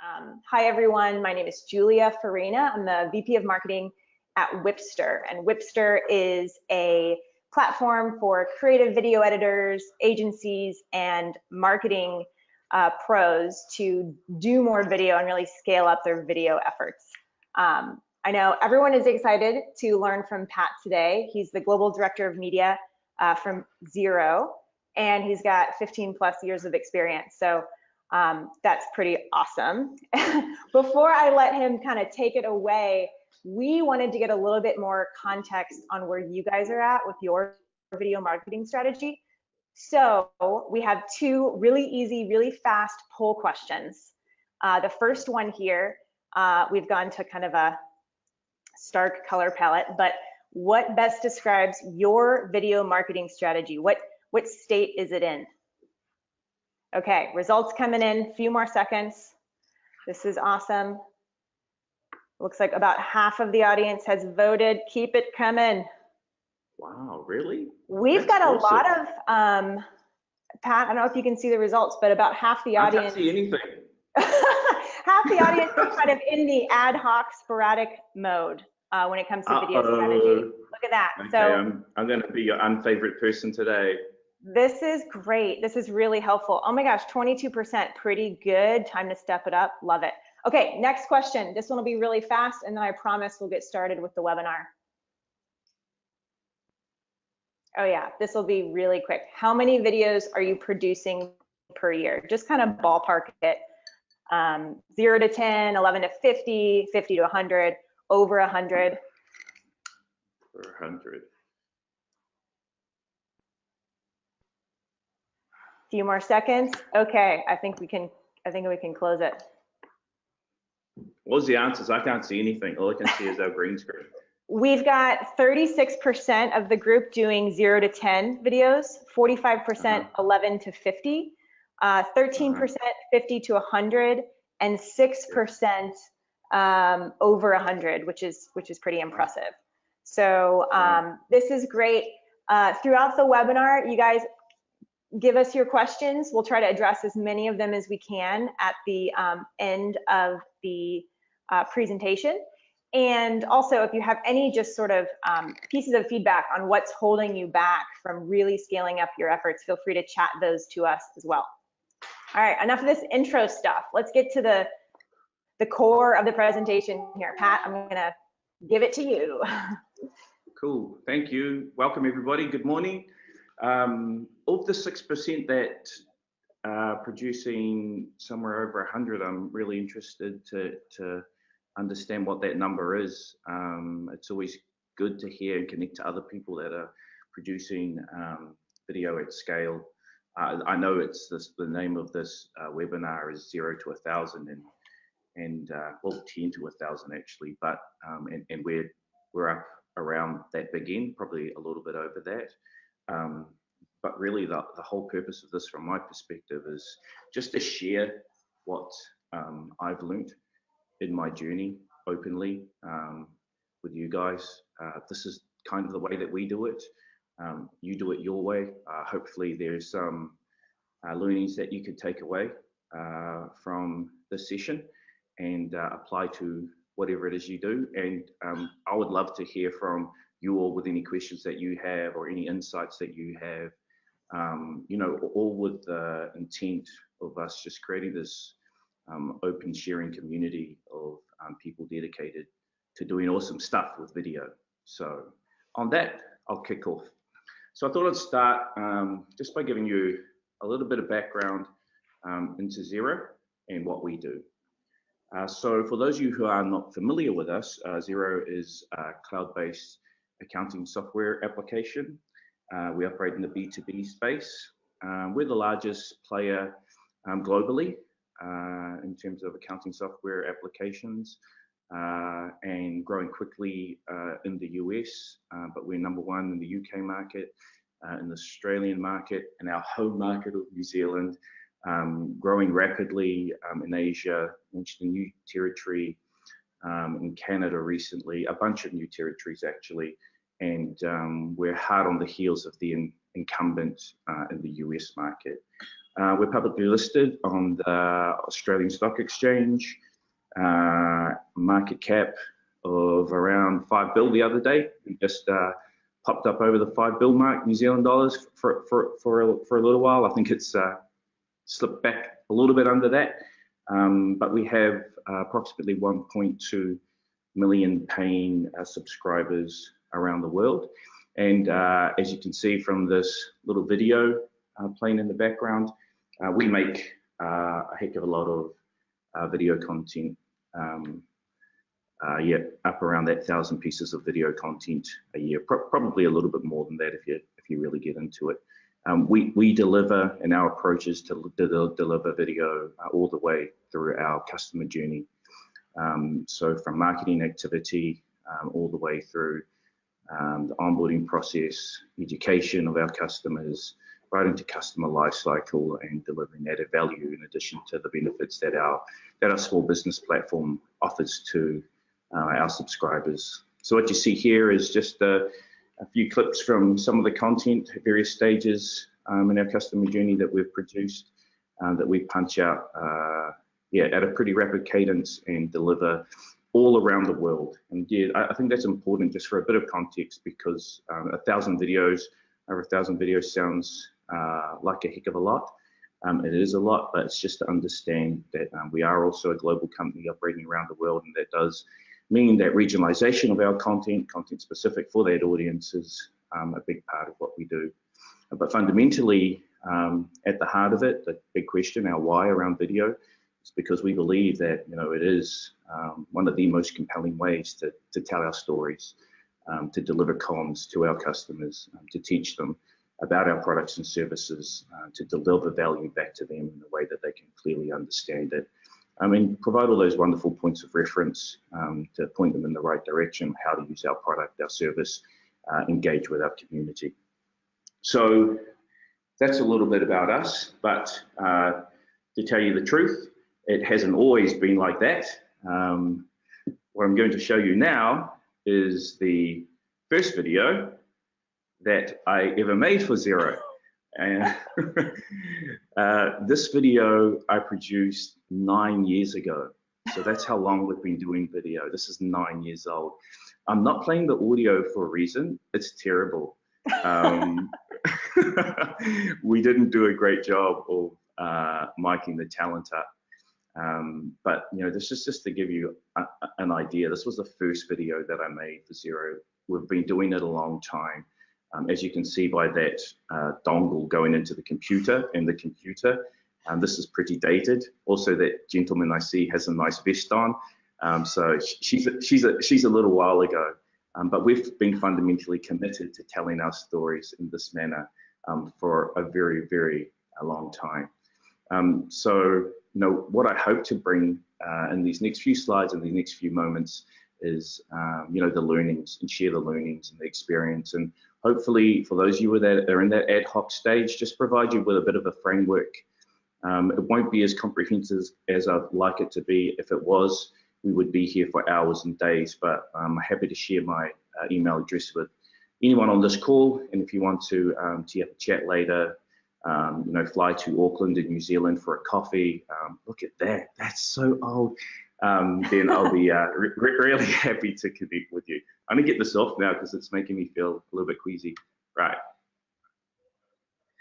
Hi, everyone. My name is Julia Farina. I'm the VP of Marketing at Wipster. And Wipster is a platform for creative video editors, agencies, and marketing pros to do more video and really scale up their video efforts. I know everyone is excited to learn from Pat today. He's the Global Director of Media from Xero, and he's got 15 plus years of experience. So that's pretty awesome. Before I let him kind of take it away, we wanted to get a little bit more context on where you guys are at with your video marketing strategy. So we have two really easy, really fast poll questions. The first one here, we've gone to kind of a stark color palette, but what best describes your video marketing strategy? What state is it in? Okay, results coming in, a few more seconds. This is awesome. Looks like about half of the audience has voted. Keep it coming. Wow, really? We've got a lot of, Pat, I don't know if you can see the results, but about half the audience. I can't see anything. Half the audience is kind of in the ad hoc sporadic mode when it comes to video strategy. Look at that. Okay, so I'm going to be your unfavorite person today. This is great. This is really helpful. Oh my gosh, 22%, pretty good. Time to step it up. Love it. Okay, next question. This one will be really fast, and then I promise we'll get started with the webinar. Oh yeah, this will be really quick. How many videos are you producing per year? Just kind of ballpark it. 0 to 10, 11 to 50, 50 to 100, over 100. Over 100. Few more seconds. Okay, I think we can close it. What was the answers? I can't see anything. All I can see is our green screen. We've got 36% of the group doing 0 to 10 videos, 45% 11 to 50, 13% 50 to 100, and 6% over 100, which is pretty impressive. So this is great. Throughout the webinar, you guys give us your questions. We'll try to address as many of them as we can at the end of the presentation. And also, if you have any just sort of pieces of feedback on what's holding you back from really scaling up your efforts, feel free to chat those to us as well. All right, enough of this intro stuff. Let's get to the core of the presentation here. Pat, I'm gonna give it to you. Cool, thank you. Welcome everybody, good morning. Of the 6% that are producing somewhere over 100, I'm really interested to understand what that number is. It's always good to hear and connect to other people that are producing video at scale. I know it's the name of this webinar is 0 to 1,000 and well 10 to 1,000 actually, but and we're up around that big end, probably a little bit over that. But really the whole purpose of this from my perspective is just to share what I've learned in my journey openly with you guys. This is kind of the way that we do it. You do it your way. Hopefully there's some learnings that you could take away from this session and apply to whatever it is you do. And I would love to hear from you all with any questions that you have or any insights that you have, you know, all with the intent of us just creating this open sharing community of people dedicated to doing awesome stuff with video. So on that, I'll kick off. So I thought I'd start just by giving you a little bit of background into Xero and what we do. So for those of you who are not familiar with us, Xero is a cloud-based accounting software application. We operate in the B2B space. We're the largest player globally in terms of accounting software applications and growing quickly in the US, but we're number one in the UK market, in the Australian market, and our home market of New Zealand, growing rapidly in Asia, launched a new territory in Canada recently, a bunch of new territories actually, and we're hard on the heels of the incumbent in the US market. We're publicly listed on the Australian Stock Exchange, market cap of around 5 bill the other day. We just popped up over the 5 bill mark, New Zealand dollars, for a little while. I think it's slipped back a little bit under that, but we have approximately 1.2 million paying subscribers around the world. And as you can see from this little video playing in the background, we make a heck of a lot of video content. Yeah, up around that 1,000 pieces of video content a year, probably a little bit more than that if you really get into it. We deliver, and our approach is to deliver video all the way through our customer journey. So from marketing activity all the way through the onboarding process, education of our customers, right into customer lifecycle and delivering added value in addition to the benefits that our small business platform offers to our subscribers. So what you see here is just a few clips from some of the content at various stages in our customer journey that we've produced, that we punch out yeah, at a pretty rapid cadence and deliver all around the world. And yeah, I think that's important just for a bit of context, because 1,000 videos, over 1,000 videos sounds like a heck of a lot. It is a lot, but it's just to understand that we are also a global company operating around the world, and that does mean that regionalization of our content specific for that audience is a big part of what we do. But fundamentally, at the heart of it, the big question, our why around video, is because we believe that, you know, it is one of the most compelling ways to tell our stories, to deliver comms to our customers, to teach them about our products and services, to deliver value back to them in a way that they can clearly understand it. I mean, provide all those wonderful points of reference to point them in the right direction, how to use our product, our service, engage with our community. So that's a little bit about us, but to tell you the truth, it hasn't always been like that. What I'm going to show you now is the first video that I ever made for Xero. And this video I produced 9 years ago. So that's how long we've been doing video. This is 9 years old. I'm not playing the audio for a reason. It's terrible. We didn't do a great job of miking the talent up. But you know, this is just to give you an idea. This was the first video that I made for Xero. We've been doing it a long time. As you can see by that dongle going into the computer, this is pretty dated. Also, that gentleman I see has a nice vest on. So she's a little while ago. But we've been fundamentally committed to telling our stories in this manner for a very, very long time. So, you know, what I hope to bring in these next few slides and the next few moments is, you know, the learnings, and share the learnings and the experience. And hopefully for those of you that are in that ad hoc stage, just provide you with a bit of a framework. It won't be as comprehensive as I'd like it to be. If it was, we would be here for hours and days, but I'm happy to share my email address with anyone on this call. And if you want to tee up a chat later, you know, fly to Auckland in New Zealand for a coffee, look at that, that's so old. Then I'll be really happy to connect with you. I'm gonna get this off now because it's making me feel a little bit queasy. Right.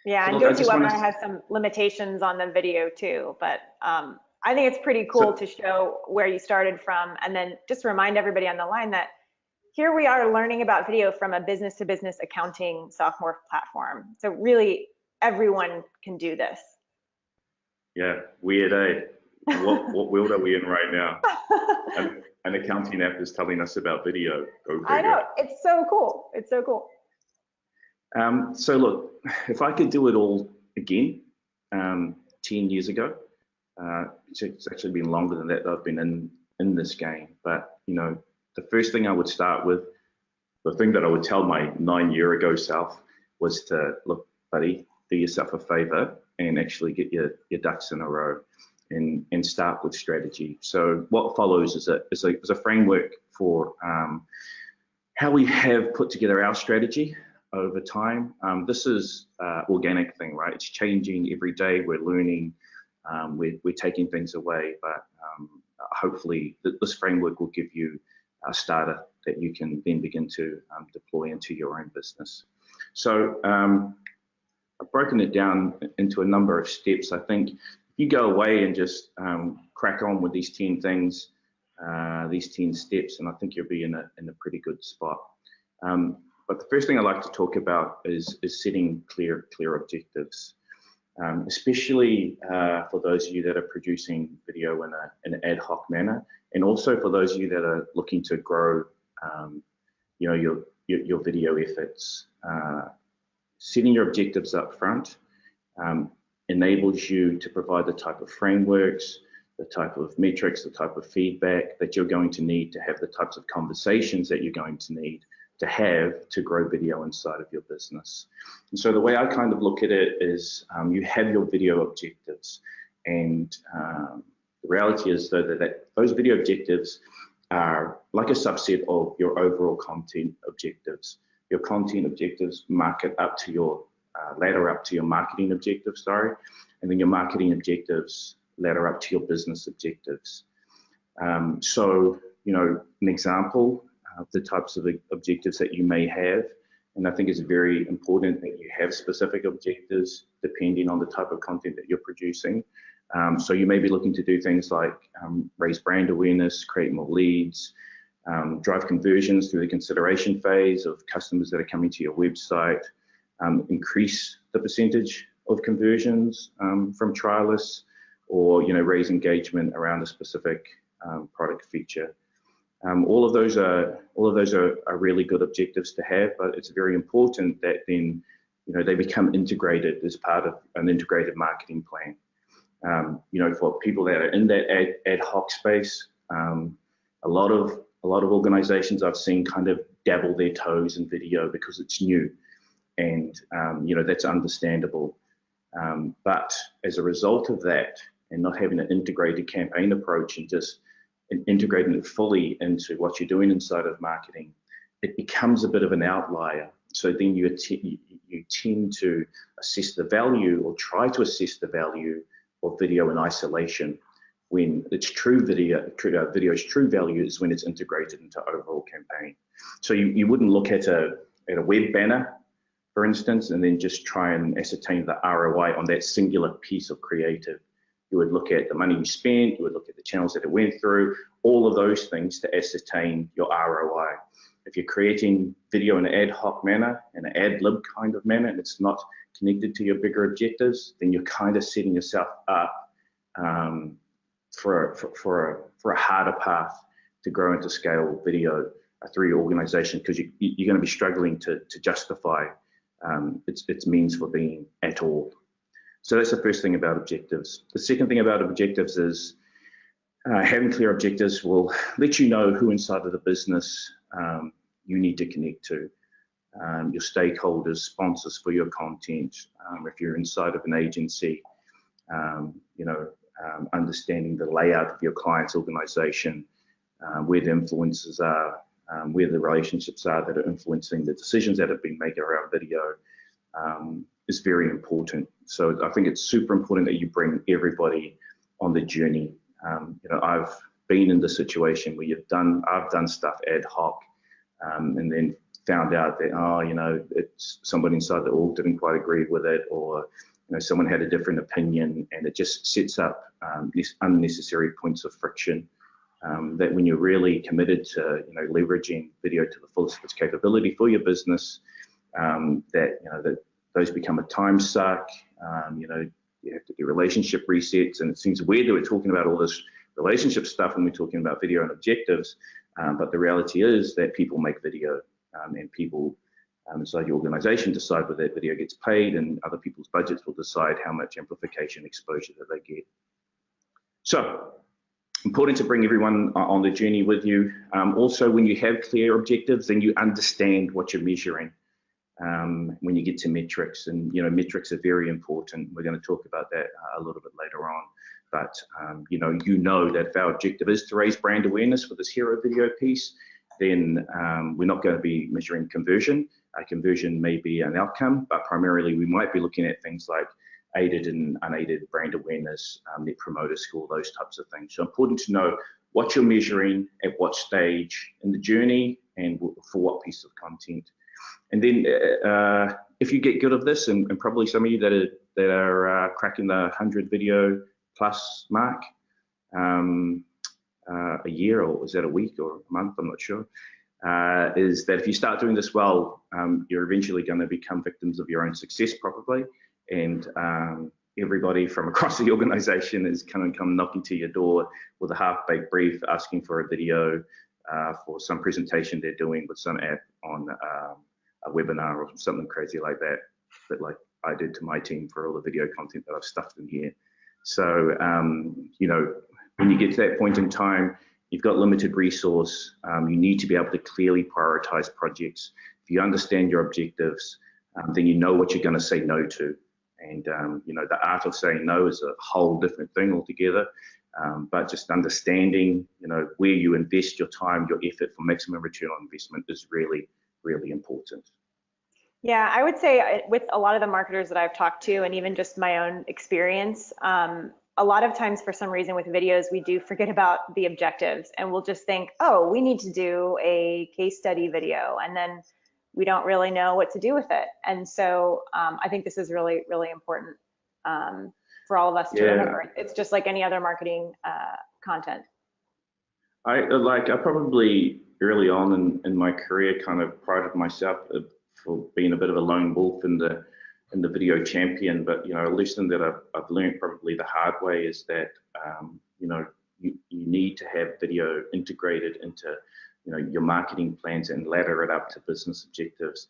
Yeah, so and GoToWebinar has some limitations on the video too, but I think it's pretty cool to show where you started from, and then just remind everybody on the line that here we are learning about video from a business-to-business accounting software platform. So really, everyone can do this. Yeah, weird, eh? What world are we in right now? An accounting app is telling us about video. I know, it's so cool. It's so cool. So look, if I could do it all again 10 years ago, it's actually been longer than that I've been in this game. But you know, the first thing I would start with, the thing that I would tell my 9-year-ago self was to, look, buddy, do yourself a favor and actually get your ducks in a row and start with strategy. So what follows is a framework for how we have put together our strategy over time. This is organic thing, right? It's changing every day. We're learning, we're taking things away, but hopefully this framework will give you a starter that you can then begin to deploy into your own business. So I've broken it down into a number of steps. I think if you go away and just crack on with these 10 things, these 10 steps, and I think you'll be in a pretty good spot. But the first thing I'd like to talk about is setting clear objectives, especially for those of you that are producing video in an ad hoc manner, and also for those of you that are looking to grow, your video efforts. Setting your objectives up front enables you to provide the type of frameworks, the type of metrics, the type of feedback that you're going to need to have the types of conversations that you're going to need to have to grow video inside of your business. And so the way I kind of look at it is you have your video objectives, and the reality is though that those video objectives are like a subset of your overall content objectives. Your content objectives market up to your ladder up to your marketing objectives, and then your marketing objectives ladder up to your business objectives. So, an example of the types of objectives that you may have, and I think it's very important that you have specific objectives depending on the type of content that you're producing. So you may be looking to do things like raise brand awareness, create more leads, drive conversions through the consideration phase of customers that are coming to your website, increase the percentage of conversions from trialists, or raise engagement around a specific product feature. All of those are really good objectives to have, but it's very important that then they become integrated as part of an integrated marketing plan. For people that are in that ad hoc space, a lot of organizations I've seen kind of dabble their toes in video because it's new, and that's understandable. But as a result of that, and not having an integrated campaign approach and just integrating it fully into what you're doing inside of marketing, it becomes a bit of an outlier. So then you tend to assess the value, or try to assess the value of video in isolation, when its video's true value is when it's integrated into overall campaign. So you wouldn't look at a web banner, for instance, and then just try and ascertain the ROI on that singular piece of creative. You would look at the money you spent, you would look at the channels that it went through, all of those things to ascertain your ROI. If you're creating video in an ad hoc manner, in an ad lib kind of manner, and it's not connected to your bigger objectives, then you're kind of setting yourself up for a harder path to grow into scale video through your organization, because you're going to be struggling to justify its means for being at all. So that's the first thing about objectives. The second thing about objectives is having clear objectives will let you know who inside of the business you need to connect to. Your stakeholders, sponsors for your content. If you're inside of an agency, understanding the layout of your client's organization, where the influences are, where the relationships are that are influencing the decisions that have been made around video, is very important. So I think it's super important that you bring everybody on the journey. I've been in the situation where I've done stuff ad hoc, and then found out that it's somebody inside the org didn't quite agree with it, or someone had a different opinion, and it just sets up these unnecessary points of friction. That when you're really committed to leveraging video to the fullest of its capability for your business, that those become a time suck. You have to do relationship resets, and it seems weird that we're talking about all this relationship stuff when we're talking about video and objectives, but the reality is that people make video, and people inside your organization decide whether that video gets paid, and other people's budgets will decide how much amplification exposure that they get. So important to bring everyone on the journey with you. Also, when you have clear objectives, then you understand what you're measuring. When you get to metrics, and metrics are very important. We're going to talk about that a little bit later on. But that if our objective is to raise brand awareness with this Xero video piece, then we're not going to be measuring conversion. Conversion may be an outcome, but primarily we might be looking at things like aided and unaided brand awareness, net promoter score, those types of things. So important to know what you're measuring at what stage in the journey and for what piece of content. And then if you get good at this, and probably some of you that are cracking the 100 video plus mark, a year, or is that a week or a month, I'm not sure, is that if you start doing this well, you're eventually going to become victims of your own success probably, and everybody from across the organization is going to come knocking to your door with a half-baked brief asking for a video for some presentation they're doing with some app on a webinar or something crazy like that, but like I did to my team for all the video content that I've stuffed in here. So, you know, when you get to that point in time, you've got limited resource, you need to be able to clearly prioritize projects. If you understand your objectives, then you know what you're going to say no to. And, you know, the art of saying no is a whole different thing altogether. But just understanding, you know, where you invest your time, your effort for maximum return on investment is really, really important. Yeah, I would say with a lot of the marketers that I've talked to, and even just my own experience, a lot of times for some reason with videos, we do forget about the objectives, and we'll just think, oh, we need to do a case study video, and then we don't really know what to do with it. And so I think this is really, really important for all of us to remember. It's just like any other marketing content. I probably early on in my career kind of prided myself for being a bit of a lone wolf in the video champion, but you know, a lesson that I've learned probably the hard way is that you know, you need to have video integrated into, you know, your marketing plans and ladder it up to business objectives.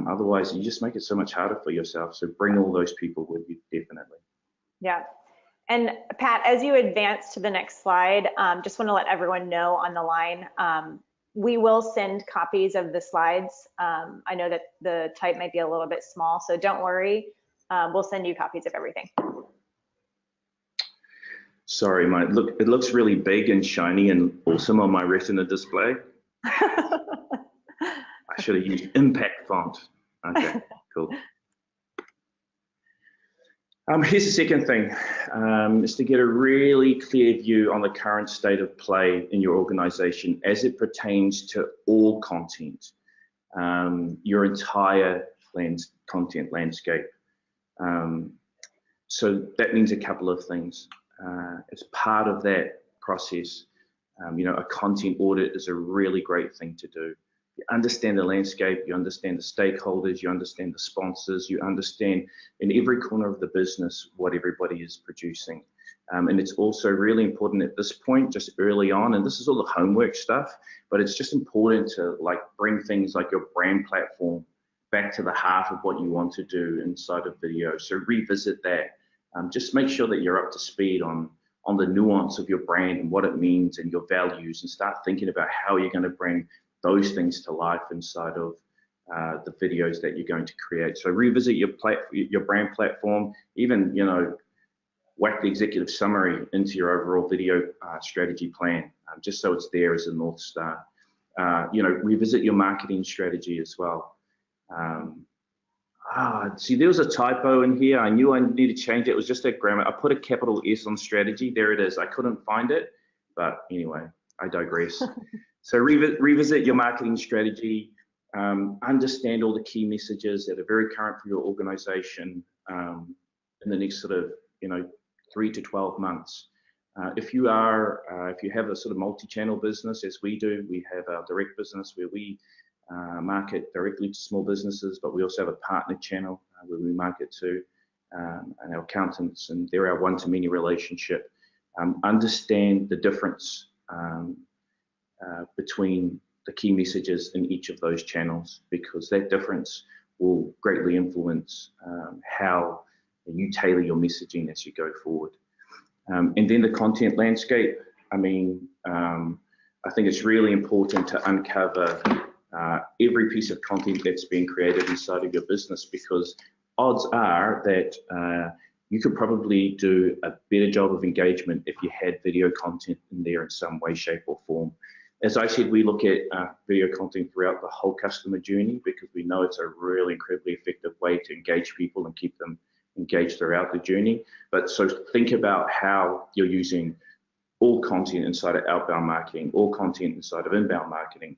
Otherwise, you just make it so much harder for yourself. So bring all those people with you, definitely. Yeah. And Pat, as you advance to the next slide, just want to let everyone know on the line, we will send copies of the slides. I know that the type might be a little bit small, so don't worry. We'll send you copies of everything. Sorry, it looks really big and shiny and awesome on my Retina display. I should have used impact font. Okay, cool. Here's the second thing, is to get a really clear view on the current state of play in your organization as it pertains to all content, your entire content landscape. So that means a couple of things. As part of that process, you know, a content audit is a really great thing to do. You understand the landscape, you understand the stakeholders, you understand the sponsors, you understand in every corner of the business what everybody is producing. And it's also really important at this point, just early on, and this is all the homework stuff, but it's just important to like bring things like your brand platform back to the heart of what you want to do inside of video. So revisit that. Just make sure that you're up to speed on the nuance of your brand and what it means and your values, and start thinking about how you're going to bring those things to life inside of the videos that you're going to create. So revisit your brand platform, even, you know, whack the executive summary into your overall video strategy plan, just so it's there as a North Star. You know, revisit your marketing strategy as well. See, there was a typo in here. I knew I needed to change it. It was just a grammar. I put a capital S on strategy. There it is. I couldn't find it, but anyway, I digress. So revisit your marketing strategy, understand all the key messages that are very current for your organization in the next sort of, you know, 3 to 12 months. If you have a sort of multi-channel business, as we do, we have our direct business where we market directly to small businesses, but we also have a partner channel where we market to and our accountants, and they're our one-to-many relationship. Understand the difference between the key messages in each of those channels, because that difference will greatly influence how you tailor your messaging as you go forward. And then the content landscape. I mean, I think it's really important to uncover every piece of content that's being created inside of your business, because odds are that you could probably do a better job of engagement if you had video content in there in some way, shape or form. As I said, we look at video content throughout the whole customer journey because we know it's a really incredibly effective way to engage people and keep them engaged throughout the journey. But so think about how you're using all content inside of outbound marketing, all content inside of inbound marketing,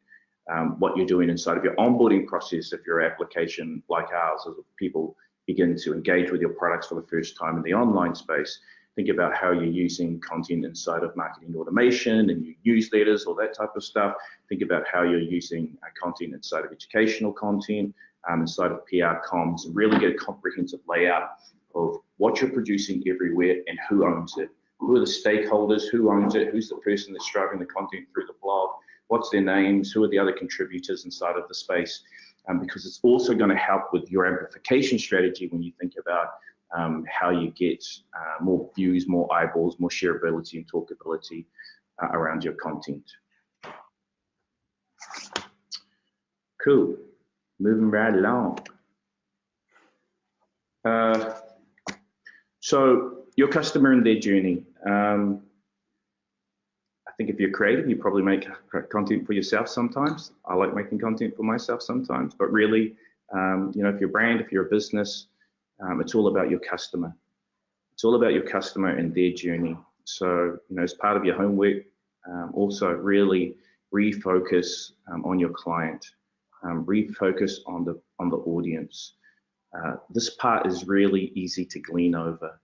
what you're doing inside of your onboarding process if your application like ours, as people begin to engage with your products for the first time in the online space. Think about how you're using content inside of marketing automation and your newsletters, all that type of stuff. Think about how you're using content inside of educational content, inside of PR comms, and really get a comprehensive layout of what you're producing everywhere and who owns it. Who are the stakeholders, who owns it, who's the person that's driving the content through the blog, what's their names, who are the other contributors inside of the space, because it's also going to help with your amplification strategy when you think about how you get more views, more eyeballs, more shareability and talkability around your content. Cool, moving right along. So your customer and their journey. I think if you're creative, you probably make content for yourself sometimes. I like making content for myself sometimes, but really, you know, if you're a brand, if you're a business, it's all about your customer. It's all about your customer and their journey. So, you know, as part of your homework, also really refocus on your client, refocus on the audience. This part is really easy to glean over.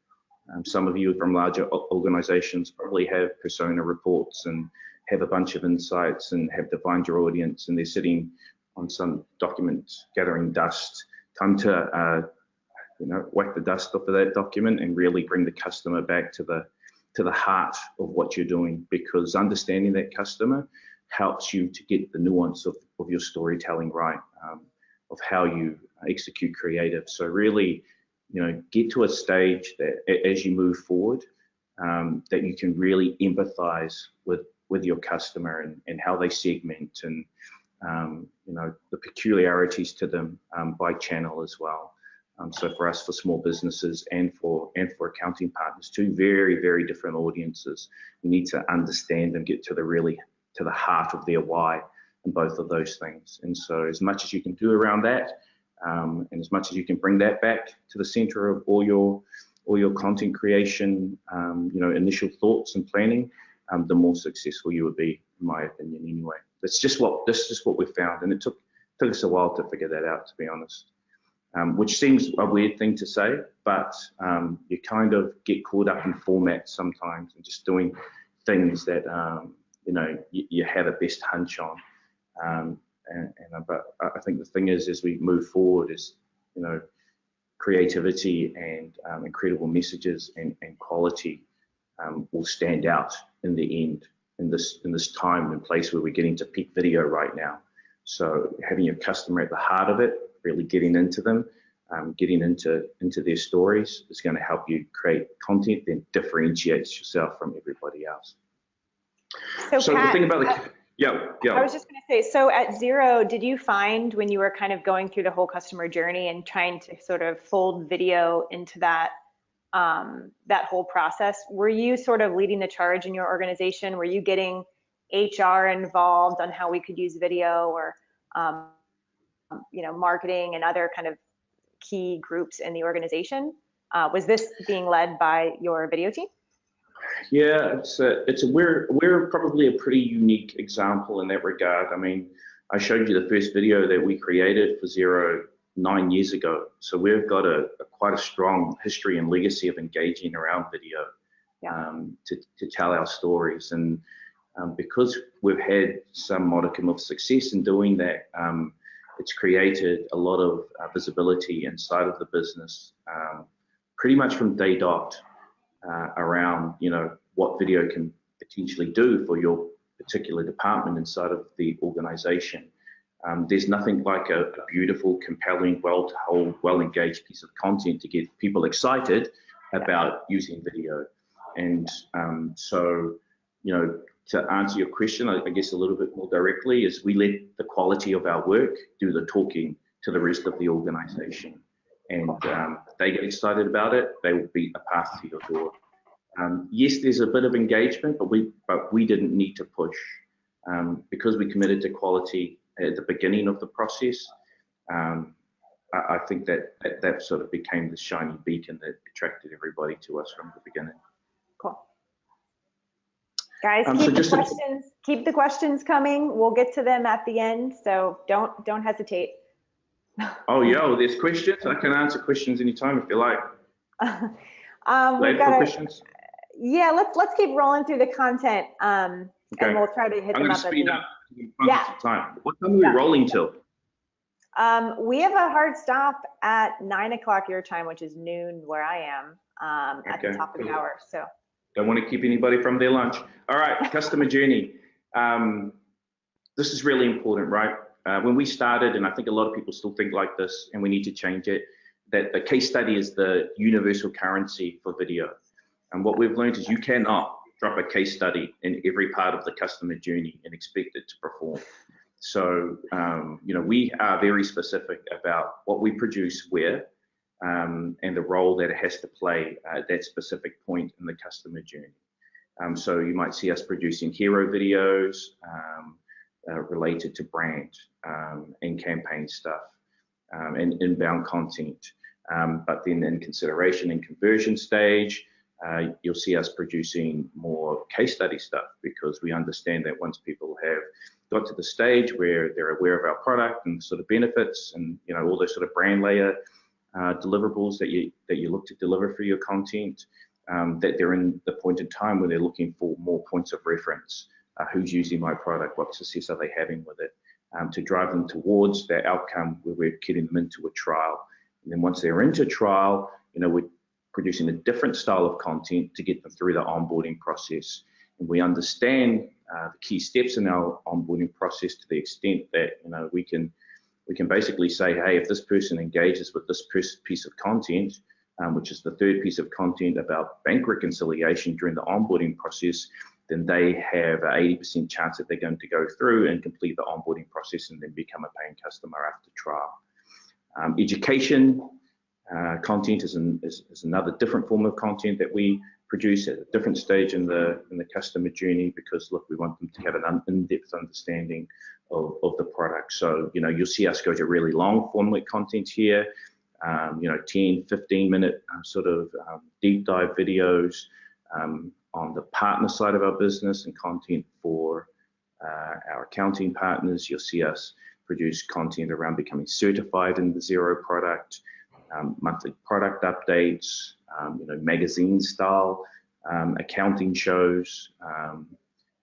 Some of you from larger organizations probably have persona reports and have a bunch of insights and have defined your audience, and they're sitting on some document gathering dust. Time to you know, whack the dust off of that document and really bring the customer back to the heart of what you're doing, because understanding that customer helps you to get the nuance of your storytelling right, of how you execute creative. So really, you know, get to a stage that as you move forward, that you can really empathize with your customer and how they segment and, you know, the peculiarities to them by channel as well. So for us, for small businesses and for accounting partners, two very, very different audiences. We need to understand and get to the heart of their why in both of those things. And so as much as you can do around that, and as much as you can bring that back to the center of all your content creation, you know, initial thoughts and planning, the more successful you would be, in my opinion, anyway. That's just what we found, and it took us a while to figure that out, to be honest. Which seems a weird thing to say, but you kind of get caught up in format sometimes and just doing things that you know, you have a best hunch on. But I think the thing is, as we move forward, is, you know, creativity and incredible messages and quality will stand out in the end in this time and place where we're getting to peak video right now. So having your customer at the heart of it, really getting into them, getting into their stories is going to help you create content that differentiates yourself from everybody else. So Pat, the thing about yeah. I was just going to say, so at Xero, did you find when you were kind of going through the whole customer journey and trying to sort of fold video into that that whole process, were you sort of leading the charge in your organization? Were you getting HR involved on how we could use video, or you know, marketing and other kind of key groups in the organization? Was this being led by your video team? Yeah, we're probably a pretty unique example in that regard. I mean, I showed you the first video that we created for Xero 9 years ago. So we've got quite a strong history and legacy of engaging around video, yeah, to tell our stories. And because we've had some modicum of success in doing that, it's created a lot of visibility inside of the business, pretty much from day dot, around, you know, what video can potentially do for your particular department inside of the organization. There's nothing like a beautiful, compelling, well-told, well-engaged piece of content to get people excited about using video. And so, you know, to answer your question, I guess a little bit more directly, is we let the quality of our work do the talking to the rest of the organization. And if they get excited about it, they will be a path to your door. Yes, there's a bit of engagement, but we didn't need to push. Because we committed to quality at the beginning of the process, I think that sort of became the shiny beacon that attracted everybody to us from the beginning. Cool. Guys, keep the questions coming. We'll get to them at the end, so don't hesitate. Oh yeah, well, there's questions. I can answer questions anytime if you like. We've got questions. Yeah, let's keep rolling through the content, okay. And we'll try to hit them up. I'm going to speed up. Yeah. Time. What time are we rolling till? We have a hard stop at 9 o'clock your time, which is noon where I am, at the top of the hour. So. Don't want to keep anybody from their lunch. All right, customer journey. This is really important, right? When we started, and I think a lot of people still think like this, and we need to change it, that the case study is the universal currency for video. And what we've learned is you cannot drop a case study in every part of the customer journey and expect it to perform. So, we are very specific about what we produce where, and the role that it has to play at that specific point in the customer journey. So you might see us producing hero videos related to brand and campaign stuff and inbound content. But then in consideration and conversion stage, you'll see us producing more case study stuff, because we understand that once people have got to the stage where they're aware of our product and sort of benefits and all those sort of brand layer deliverables that you look to deliver for your content, that they're in the point in time where they're looking for more points of reference. Who's using my product? What success are they having with it? To drive them towards that outcome where we're getting them into a trial. And then once they're into trial, we're producing a different style of content to get them through the onboarding process. And we understand the key steps in our onboarding process to the extent that we can basically say, hey, if this person engages with this piece of content, which is the third piece of content about bank reconciliation during the onboarding process, then they have an 80% chance that they're going to go through and complete the onboarding process and then become a paying customer after trial. Education content is another different form of content that we produce at a different stage in the customer journey, because look, we want them to have an in-depth understanding of the product. So you'll see us go to really long format content here, 10, 15-minute sort of deep dive videos on the partner side of our business and content for our accounting partners. You'll see us produce content around becoming certified in the Xero product, monthly product updates, magazine style accounting shows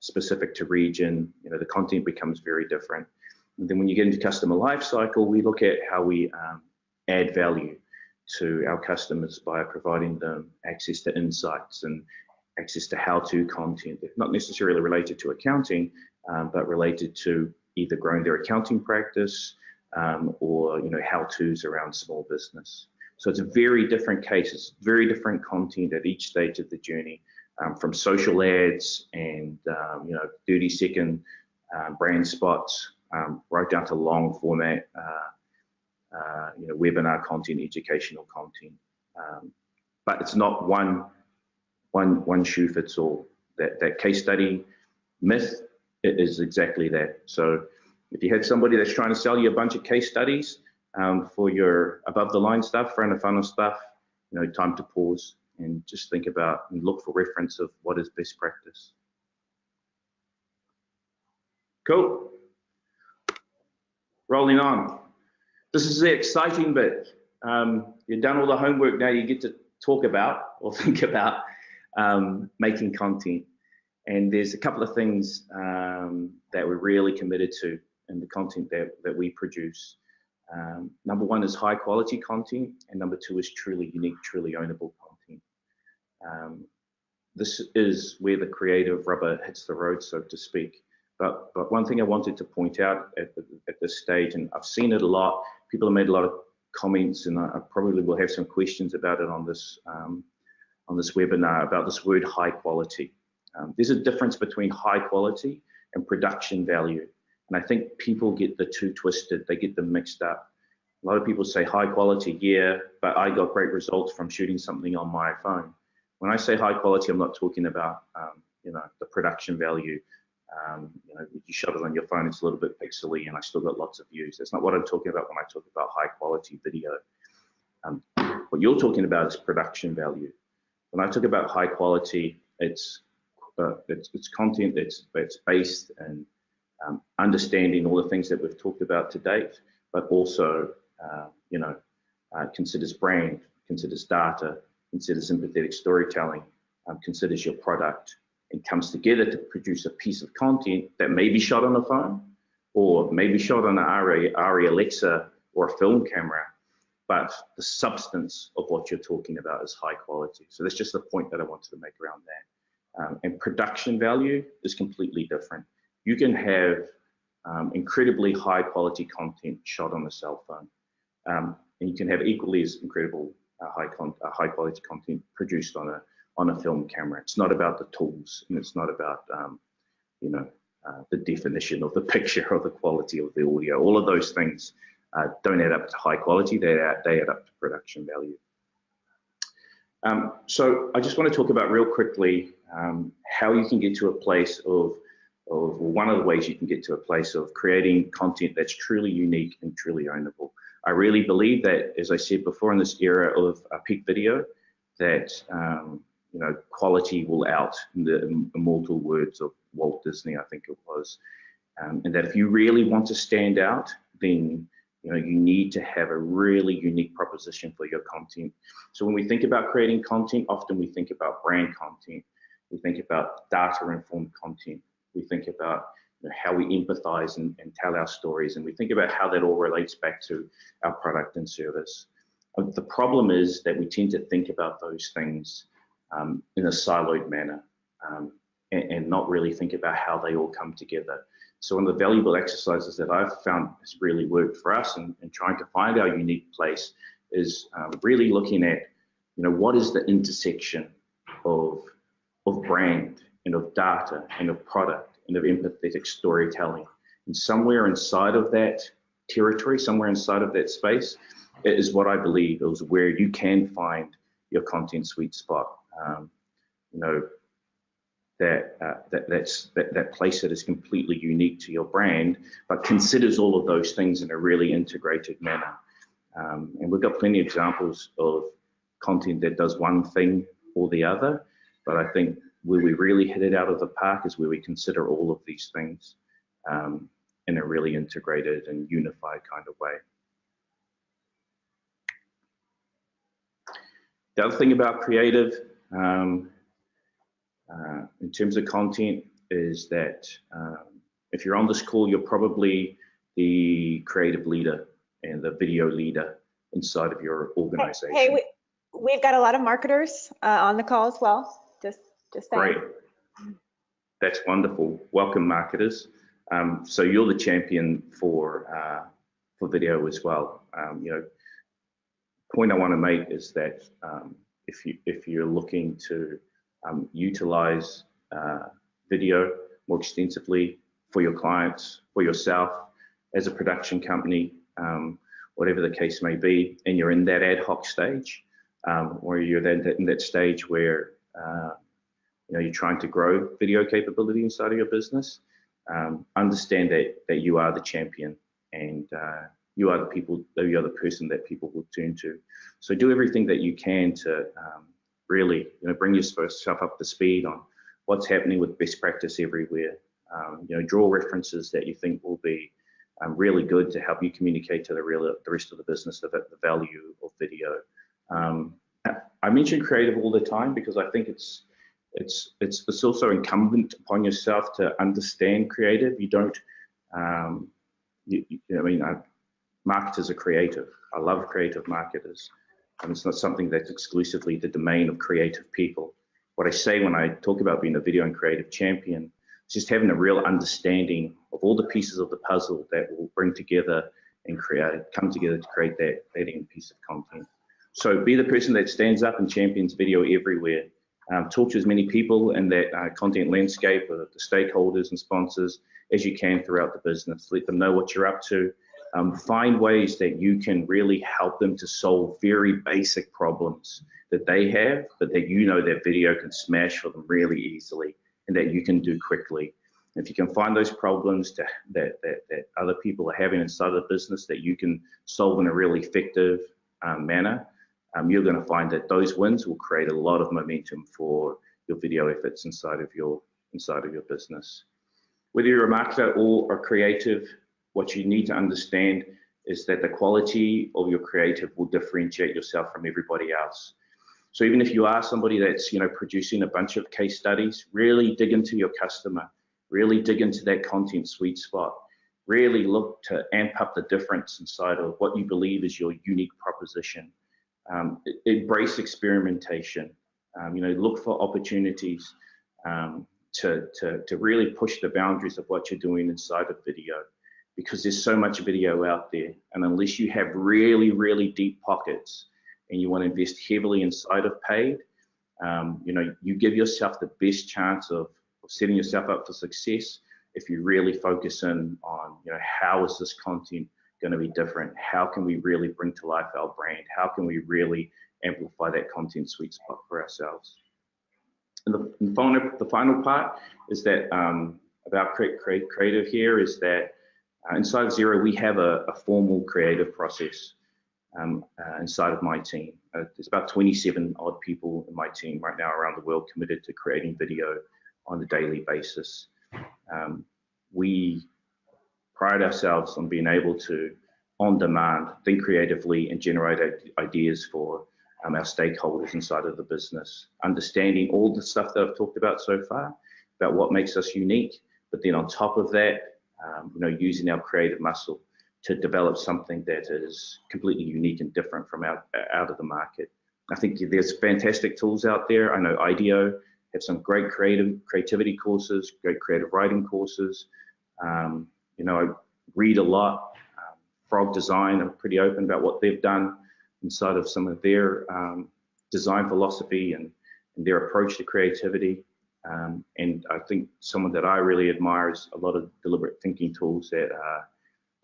specific to region. The content becomes very different. And then when you get into customer lifecycle, we look at how we add value to our customers by providing them access to insights and access to how-to content, not necessarily related to accounting, but related to either growing their accounting practice or how-tos around small business. So it's a very different case. It's very different content at each stage of the journey, from social ads and 30-second brand spots, right down to long format webinar content, educational content. But it's not one shoe fits all. That case study myth is exactly that. So if you had somebody that's trying to sell you a bunch of case studies for your above the line stuff, front of funnel stuff, time to pause and just think about and look for reference of what is best practice. Cool. Rolling on. This is the exciting bit. You've done all the homework, now you get to talk about or think about making content. And there's a couple of things that we're really committed to in the content that we produce. Number one is high quality content, and number two is truly unique, truly ownable content. This is where the creative rubber hits the road, so to speak. But one thing I wanted to point out at this stage, and I've seen it a lot, people have made a lot of comments, and I probably will have some questions about it on this webinar, about this word high quality. There's a difference between high quality and production value. And I think people get the two twisted, they get them mixed up. A lot of people say high quality, yeah, but I got great results from shooting something on my phone. When I say high quality, I'm not talking about the production value You know, if you shot it on your phone, it's a little bit pixely, and I still got lots of views. That's not what I'm talking about when I talk about high quality video. What you're talking about is production value. When I talk about high quality, it's content that's based in understanding all the things that we've talked about to date, but also, you know, considers brand, considers data, considers empathetic storytelling, considers your product, and comes together to produce a piece of content that may be shot on a phone, or maybe shot on an ARRI Alexa or a film camera, but the substance of what you're talking about is high quality. So that's just the point that I wanted to make around that. And production value is completely different. You can have incredibly high quality content shot on a cell phone, and you can have equally as incredible high quality content produced on a film camera. It's not about the tools, and it's not about you know, the definition of the picture or the quality of the audio. All of those things don't add up to high quality. They add up to production value. So I just want to talk about real quickly how you can get to a place of one of the ways you can get to a place of creating content that's truly unique and truly ownable. I really believe that, as I said before, in this era of peak video, that you know, quality will out, in the immortal words of Walt Disney, I think it was, and that if you really want to stand out, then you know, you need to have a really unique proposition for your content. So when we think about creating content, often we think about brand content, we think about data-informed content, we think about, you know, how we empathize and tell our stories, and we think about how that all relates back to our product and service. The problem is that we tend to think about those things in a siloed manner, and not really think about how they all come together. So one of the valuable exercises that I've found has really worked for us in trying to find our unique place is really looking at, you know, what is the intersection of brand and of data and of product and of empathetic storytelling. And somewhere inside of that territory, somewhere inside of that space, is what I believe is where you can find your content sweet spot. You know, that place that is completely unique to your brand, but considers all of those things in a really integrated manner. And we've got plenty of examples of content that does one thing or the other, but I think where we really hit it out of the park is where we consider all of these things in a really integrated and unified kind of way. The other thing about creative, in terms of content, is that if you're on this call, you're probably the creative leader and the video leader inside of your organization. Hey, we've got a lot of marketers on the call as well. Just saying. Great. That's wonderful. Welcome, marketers. So you're the champion for video as well. You know, point I want to make is that if you're looking to utilize video more extensively for your clients, for yourself, as a production company, whatever the case may be, and you're in that ad hoc stage, or you're in that stage where you know, you're trying to grow video capability inside of your business, understand that you are the champion, and you are the person that people will turn to. So do everything that you can to really, you know, bring yourself up to speed on what's happening with best practice everywhere. You know, draw references that you think will be really good to help you communicate to the rest of the business about the value of video. I mention creative all the time because I think it's also incumbent upon yourself to understand creative. You don't, I mean, marketers are creative. I love creative marketers. And it's not something that's exclusively the domain of creative people. What I say when I talk about being a video and creative champion is just having a real understanding of all the pieces of the puzzle that will bring together and come together to create that end piece of content. So be the person that stands up and champions video everywhere. Talk to as many people in that content landscape, the stakeholders and sponsors, as you can throughout the business. Let them know what you're up to. Find ways that you can really help them to solve very basic problems that they have, but that you know that video can smash for them really easily and that you can do quickly. If you can find those problems that other people are having inside of the business that you can solve in a really effective manner, you're going to find that those wins will create a lot of momentum for your video efforts inside of your business. Whether you're a marketer or a creative, what you need to understand is that the quality of your creative will differentiate yourself from everybody else. So even if you are somebody that's producing a bunch of case studies, really dig into your customer, really dig into that content sweet spot, really look to amp up the difference inside of what you believe is your unique proposition. Embrace experimentation. Look for opportunities to really push the boundaries of what you're doing inside of video, because there's so much video out there, and unless you have really, really deep pockets and you want to invest heavily inside of paid, you give yourself the best chance of setting yourself up for success if you really focus in on, how is this content going to be different? How can we really bring to life our brand? How can we really amplify that content sweet spot for ourselves? And the final part is that about creative here is that inside of Xero, we have a formal creative process inside of my team. There's about 27 odd people in my team right now around the world committed to creating video on a daily basis. We pride ourselves on being able to, on demand, think creatively and generate ideas for our stakeholders inside of the business, understanding all the stuff that I've talked about so far, about what makes us unique, but then on top of that, using our creative muscle to develop something that is completely unique and different from out of the market. I think there's fantastic tools out there. I know IDEO have some great creativity courses, great creative writing courses. I read a lot. Frog Design, I'm pretty open about what they've done inside of some of their design philosophy and their approach to creativity. And I think someone that I really admire is a lot of deliberate thinking tools that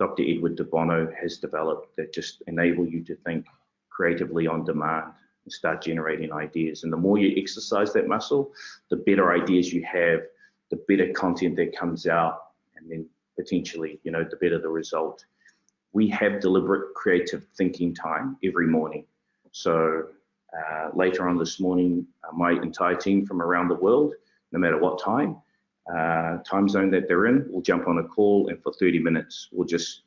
Dr. Edward de Bono has developed that just enable you to think creatively on demand and start generating ideas. And the more you exercise that muscle, the better ideas you have, the better content that comes out, and then potentially, the better the result. We have deliberate creative thinking time every morning. So later on this morning, my entire team from around the world, no matter what time zone that they're in, we'll jump on a call, and for 30 minutes, we'll just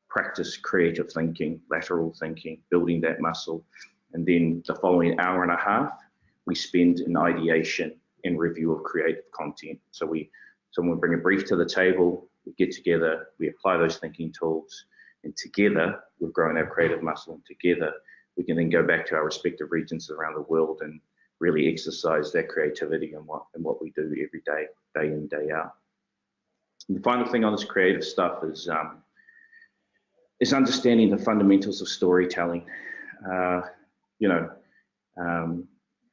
practice creative thinking, lateral thinking, building that muscle. And then the following hour and a half, we spend in ideation and review of creative content. So when we bring a brief to the table, we get together, we apply those thinking tools, and together we've grown our creative muscle, and together we can then go back to our respective regions around the world and really exercise that creativity and what we do every day, day in, day out. And the final thing on this creative stuff is understanding the fundamentals of storytelling.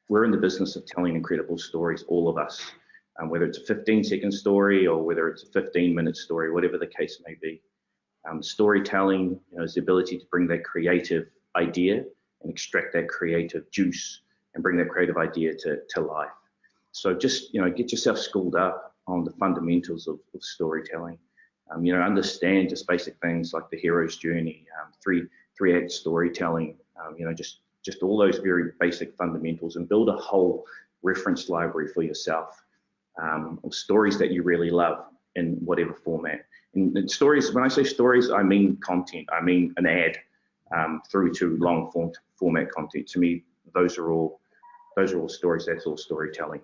We're in the business of telling incredible stories, all of us, whether it's a 15-second story or whether it's a 15-minute story, whatever the case may be. Storytelling, is the ability to bring that creative idea and extract that creative juice and bring that creative idea to life. So just, get yourself schooled up on the fundamentals of storytelling. Understand just basic things like the hero's journey, three-act storytelling, just all those very basic fundamentals, and build a whole reference library for yourself of stories that you really love in whatever format. And stories, when I say stories, I mean content. I mean an ad through to long format content. To me, those are all stories. That's all storytelling.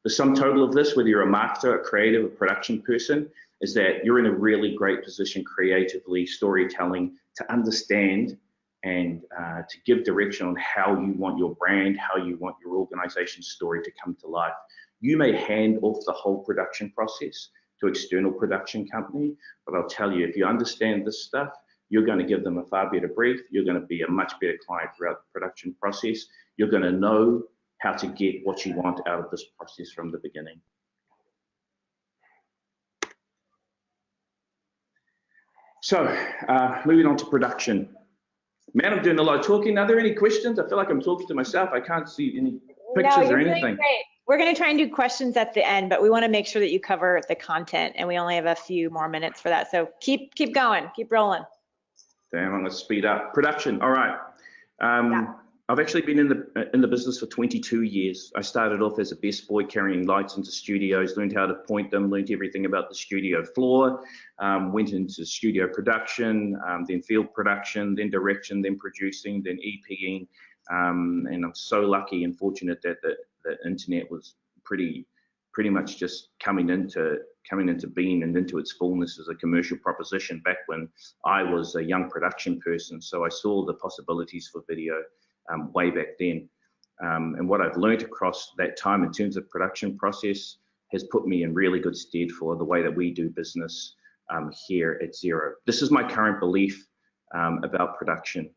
The sum total of this, whether you're a marketer, a creative, a production person, is that you're in a really great position creatively, storytelling, to understand and to give direction on how you want your brand, how you want your organization's story to come to life. You may hand off the whole production process to external production company, but I'll tell you, if you understand this stuff, you're going to give them a far better brief. You're going to be a much better client throughout the production process. You're going to know how to get what you want out of this process from the beginning. So moving on to production. Man, I'm doing a lot of talking. Are there any questions? I feel like I'm talking to myself. I can't see any pictures or anything. Doing great. We're going to try and do questions at the end, but we want to make sure that you cover the content, and we only have a few more minutes for that. So keep going, keep rolling. Damn, I'm going to speed up. Production, all right. Yeah. I've actually been in the business for 22 years. I started off as a best boy carrying lights into studios, learned how to point them, learned everything about the studio floor, went into studio production, then field production, then direction, then producing, then EPing. And I'm so lucky and fortunate that the internet was pretty much just coming into being and into its fullness as a commercial proposition back when I was a young production person. So I saw the possibilities for video way back then. And what I've learned across that time in terms of production process has put me in really good stead for the way that we do business here at Xero. This is my current belief about production.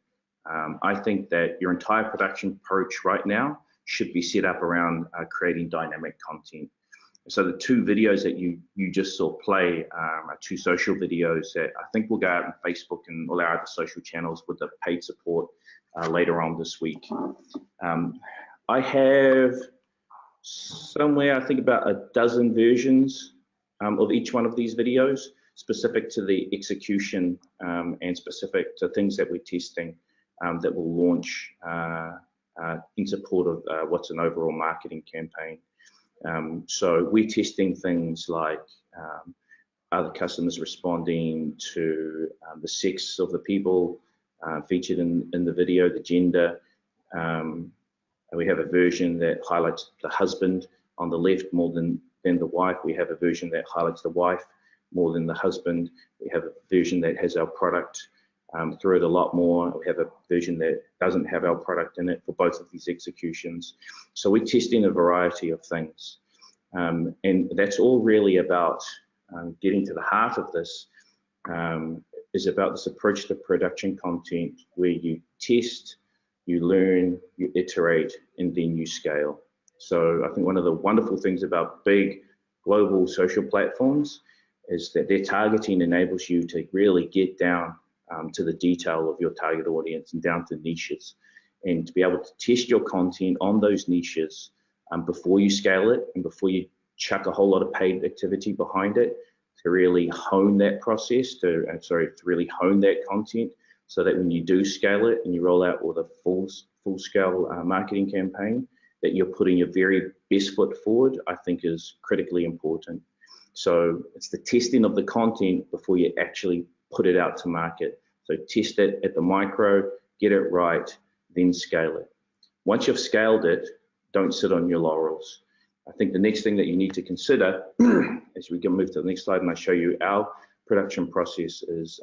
I think that your entire production approach right now should be set up around creating dynamic content. So the two videos that you just saw play are two social videos that I think will go out on Facebook and all our other social channels with the paid support later on this week. I have somewhere, I think about a dozen versions of each one of these videos, specific to the execution and specific to things that we're testing that will launch in support of what's an overall marketing campaign. So we're testing things like other customers responding to the sex of the people featured in the video, the gender. We have a version that highlights the husband on the left more than the wife. We have a version that highlights the wife more than the husband. We have a version that has our product through it a lot more. We have a version that doesn't have our product in it for both of these executions. So we're testing a variety of things. And that's all really about getting to the heart of this, is about this approach to production content where you test, you learn, you iterate, and then you scale. So I think one of the wonderful things about big global social platforms is that their targeting enables you to really get down to the detail of your target audience and down to niches, and to be able to test your content on those niches before you scale it and before you chuck a whole lot of paid activity behind it, to really hone that process, to really hone that content, so that when you do scale it and you roll out with a full-scale marketing campaign, that you're putting your very best foot forward, I think is critically important. So it's the testing of the content before you actually put it out to market. So test it at the micro, get it right, then scale it. Once you've scaled it, don't sit on your laurels. I think the next thing that you need to consider, as we can move to the next slide and I show you our production process, is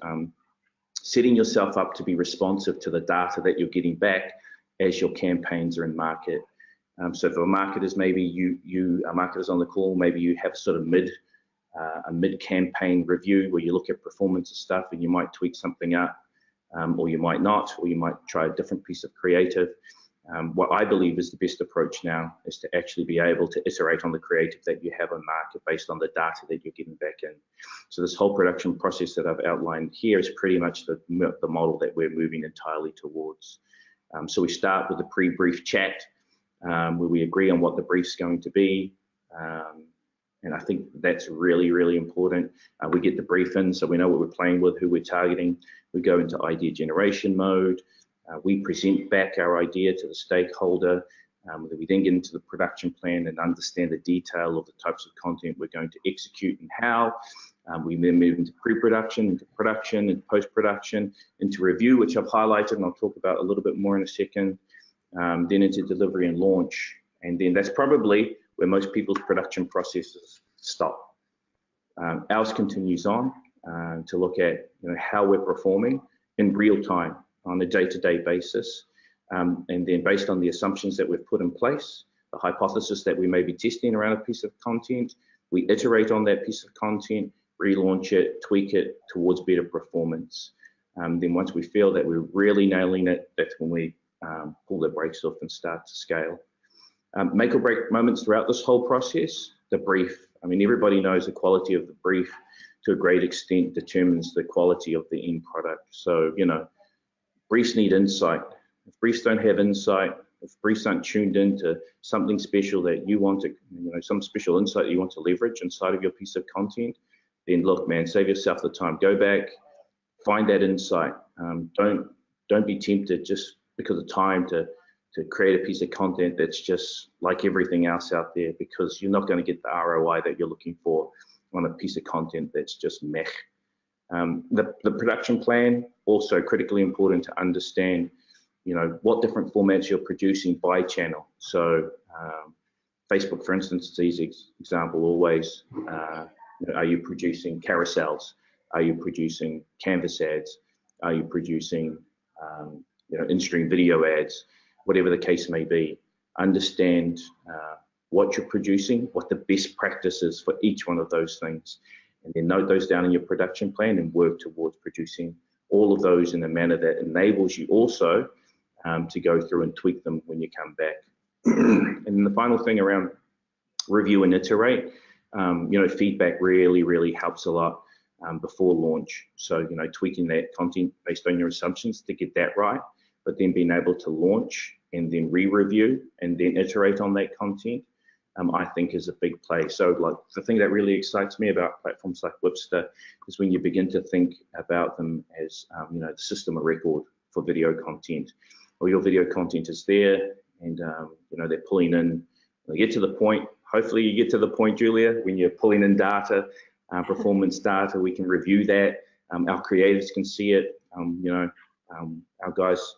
setting yourself up to be responsive to the data that you're getting back as your campaigns are in market. So for marketers, maybe you are marketers on the call, maybe you have sort of a mid-campaign review where you look at performance of stuff and you might tweak something up, or you might not, or you might try a different piece of creative. What I believe is the best approach now is to actually be able to iterate on the creative that you have on market based on the data that you're getting back in. So this whole production process that I've outlined here is pretty much the model that we're moving entirely towards. So we start with a pre-brief chat where we agree on what the brief's going to be. And I think that's really, really important. We get the brief in so we know what we're playing with, who we're targeting. We go into idea generation mode. We present back our idea to the stakeholder. We then get into the production plan and understand the detail of the types of content we're going to execute and how. We then move into pre-production, into production, into post-production, into review, which I've highlighted and I'll talk about a little bit more in a second. Then into delivery and launch. And then that's probably where most people's production processes stop. Ours continues on to look at how we're performing in real time on a day-to-day basis. And then based on the assumptions that we've put in place, the hypothesis that we may be testing around a piece of content, we iterate on that piece of content, relaunch it, tweak it towards better performance. Then once we feel that we're really nailing it, that's when we pull the brakes off and start to scale. Make or break moments throughout this whole process, the brief. I mean, everybody knows the quality of the brief to a great extent determines the quality of the end product. So, briefs need insight. If briefs don't have insight, if briefs aren't tuned into something special that you want to, some special insight you want to leverage inside of your piece of content, then look, man, save yourself the time. Go back, find that insight. Don't be tempted just because of time to create a piece of content that's just like everything else out there, because you're not going to get the ROI that you're looking for on a piece of content that's just meh. The production plan, also critically important to understand, what different formats you're producing by channel. So Facebook, for instance, is an easy example always. Are you producing carousels? Are you producing canvas ads? Are you producing in-stream video ads? Whatever the case may be, understand what you're producing, what the best practice is for each one of those things, and then note those down in your production plan and work towards producing all of those in a manner that enables you also to go through and tweak them when you come back. And then the final thing around review and iterate, feedback really helps a lot before launch. So, tweaking that content based on your assumptions to get that right, but then being able to launch and then re-review and then iterate on that content, I think is a big play. So like the thing that really excites me about platforms like Wipster is when you begin to think about them as, the system of record for video content. Or your video content is there and, they're pulling in, they get to the point, hopefully you get to the point, Julia, when you're pulling in data, performance data, we can review that. Our creators can see it. Our guys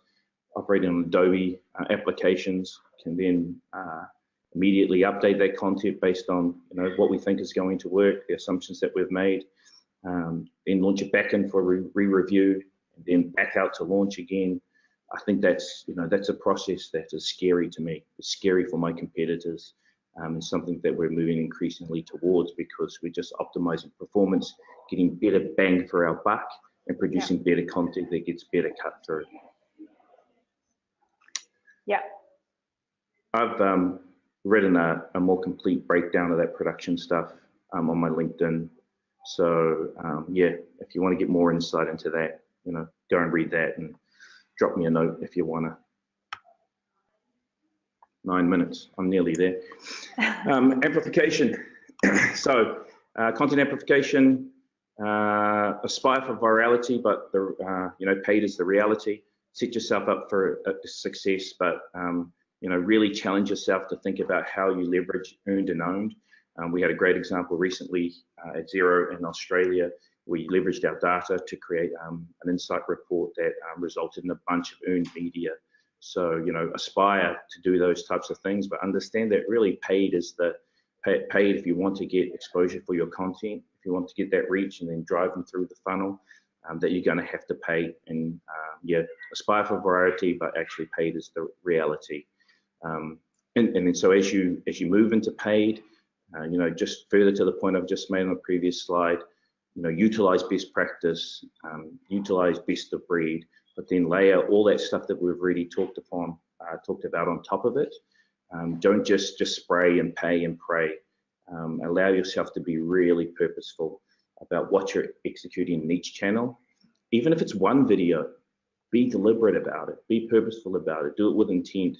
operating on Adobe applications can then immediately update that content based on what we think is going to work, the assumptions that we've made, then launch it back in for re-review, and then back out to launch again. I think that's a process that is scary to me. It's scary for my competitors, and something that we're moving increasingly towards, because we're just optimizing performance, getting better bang for our buck, and producing better content that gets better cut through. Yeah. I've written a more complete breakdown of that production stuff on my LinkedIn. So if you want to get more insight into that, go and read that and drop me a note if you want to. 9 minutes, I'm nearly there. Amplification. So content amplification, aspire for virality, but paid is the reality. Set yourself up for success, but really challenge yourself to think about how you leverage earned and owned. We had a great example recently at Xero in Australia. We leveraged our data to create an insight report that resulted in a bunch of earned media. So, aspire to do those types of things, but understand that really paid is paid if you want to get exposure for your content, if you want to get that reach and then drive them through the funnel, that you're going to have to pay. And aspire for variety, but actually paid is the reality. And then so as you move into paid, just further to the point I've just made on the previous slide, utilize best practice, utilize best of breed, but then layer all that stuff that we've already talked about on top of it. Don't just spray and pay and pray. Allow yourself to be really purposeful about what you're executing in each channel. Even if it's one video, be deliberate about it, be purposeful about it, do it with intent.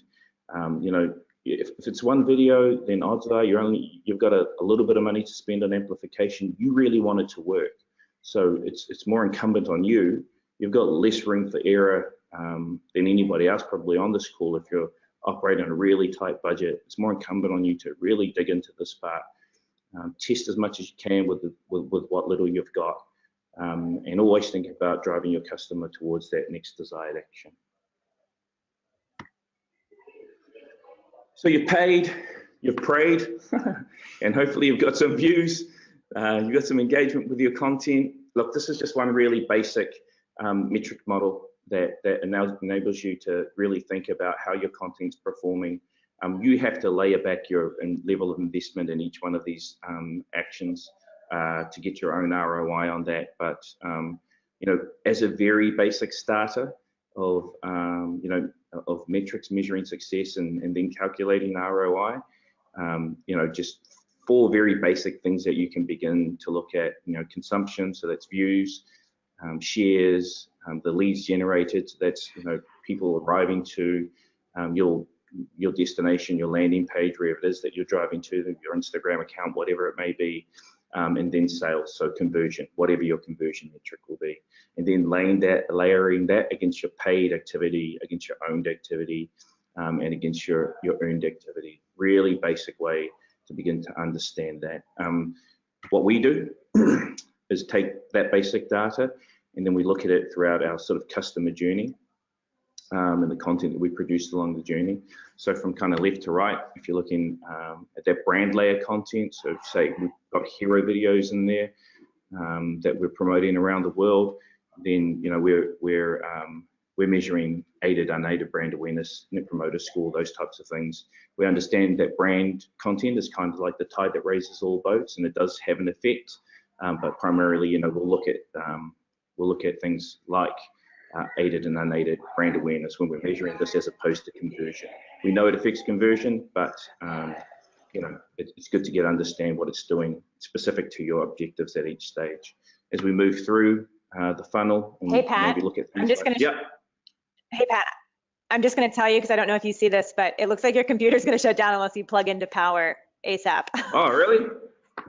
If it's one video, then odds are you've got a little bit of money to spend on amplification. You really want it to work. So it's more incumbent on you. You've got less room for error than anybody else probably on this call. If you're operating on a really tight budget, it's more incumbent on you to really dig into this part. Test as much as you can with what little you've got, and always think about driving your customer towards that next desired action. So you've paid, you've prayed, and hopefully you've got some views, you've got some engagement with your content. Look, this is just one really basic metric model that enables you to really think about how your content's performing. You have to layer back your level of investment in each one of these actions to get your own ROI on that. But as a very basic starter of of metrics measuring success and then calculating ROI, just 4 very basic things that you can begin to look at. Consumption, so that's views, shares, the leads generated, so that's people arriving to your destination, your landing page, wherever it is that you're driving to, your Instagram account, whatever it may be, and then sales, so conversion, whatever your conversion metric will be, and then layering that against your paid activity, against your owned activity, and against your earned activity. Really basic way to begin to understand that. What we do is take that basic data, and then we look at it throughout our sort of customer journey, and the content that we produced along the journey. So from kind of left to right, if you're looking at that brand layer content, so say we've got Xero videos in there that we're promoting around the world, then we're measuring aided, unaided brand awareness, net promoter score, those types of things. We understand that brand content is kind of like the tide that raises all boats, and it does have an effect. But primarily, we'll look at things like aided and unaided brand awareness when we're measuring this, as opposed to conversion. We know it affects conversion, but it's good to understand what it's doing specific to your objectives at each stage. As we move through the funnel, and hey Pat, maybe look at things I'm just like, gonna. Hey Pat, I'm just gonna tell you, because I don't know if you see this, but it looks like your computer's gonna shut down unless you plug into power ASAP. Oh, really?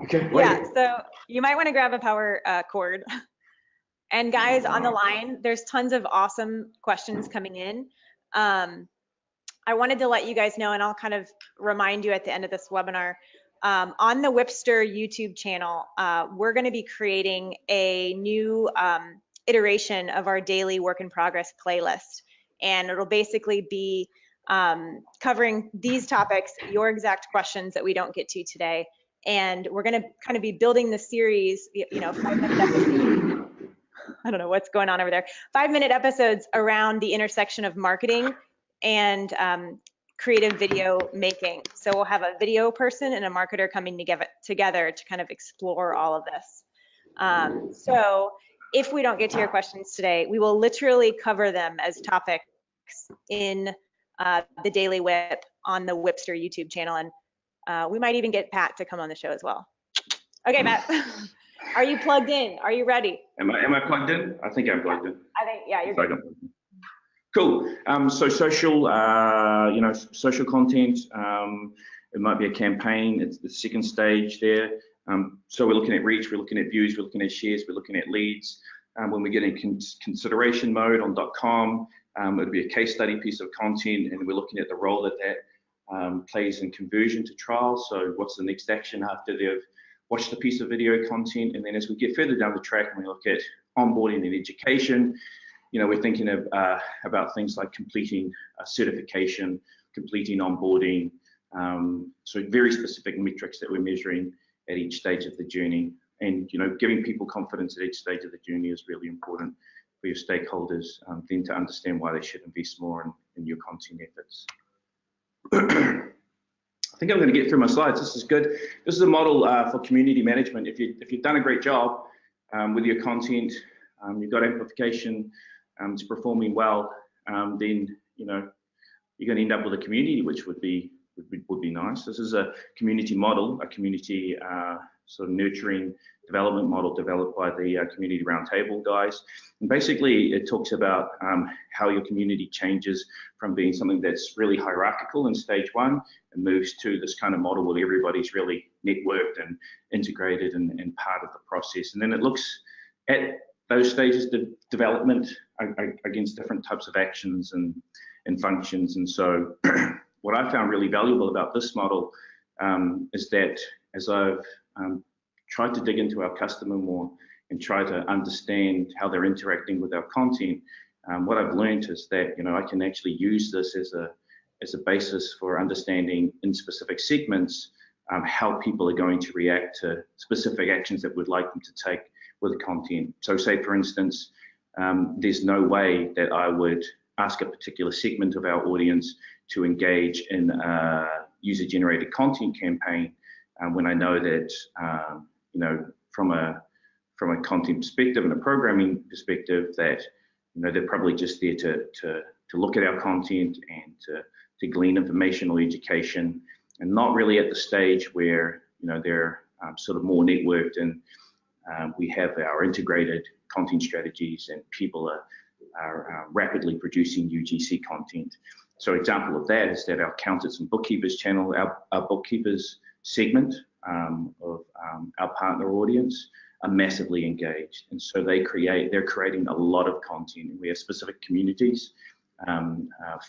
Okay. Wait. Yeah, so you might want to grab a power cord. And guys on the line, there's tons of awesome questions coming in. I wanted to let you guys know, and I'll kind of remind you at the end of this webinar, on the Wipster YouTube channel, we're going to be creating a new iteration of our daily work in progress playlist. And it'll basically be covering these topics, your exact questions that we don't get to today. And we're going to kind of be building the series, 5-minute episodes. I don't know what's going on over there. 5-minute episodes around the intersection of marketing and creative video making. So we'll have a video person and a marketer coming together to kind of explore all of this. So if we don't get to your questions today, we will literally cover them as topics in the Daily Whip on the Wipster YouTube channel. And we might even get Pat to come on the show as well. Okay, Pat. Are you plugged in? Are you ready? Am I plugged in? I think I'm plugged in. I think, yeah, you're good. Cool. So social, social content. It might be a campaign. It's the second stage there. So we're looking at reach, we're looking at views, we're looking at shares, we're looking at leads. When we get in consideration mode on .com, it would be a case study piece of content, and we're looking at the role that plays in conversion to trial. So what's the next action after they've watch the piece of video content. And then as we get further down the track and we look at onboarding and education, we're thinking of, about things like completing a certification, completing onboarding. So very specific metrics that we're measuring at each stage of the journey. And, giving people confidence at each stage of the journey is really important for your stakeholders, then to understand why they should invest more in your content efforts. I think I'm going to get through my slides. This is good. This is a model for community management. If you've done a great job with your content, you've got amplification, it's performing well, then you're going to end up with a community, which would be nice. This is a community model, a community sort of nurturing development model developed by the Community Roundtable guys. And basically, it talks about how your community changes from being something that's really hierarchical in stage one and moves to this kind of model where everybody's really networked and integrated and part of the process. And then it looks at those stages of development against different types of actions and functions. And so what I found really valuable about this model is that as I've tried to dig into our customer more and try to understand how they're interacting with our content, what I've learned is that I can actually use this as a basis for understanding in specific segments how people are going to react to specific actions that we'd like them to take with content. So say for instance, there's no way that I would ask a particular segment of our audience to engage in a user-generated content campaign when I know that from a content perspective and a programming perspective that they're probably just there to look at our content and to glean information or education, and not really at the stage where they're sort of more networked and we have our integrated content strategies and people are rapidly producing UGC content. So example of that is that our accountants and bookkeepers channel, our bookkeepers segment of our partner audience are massively engaged. And so they're creating a lot of content. And we have specific communities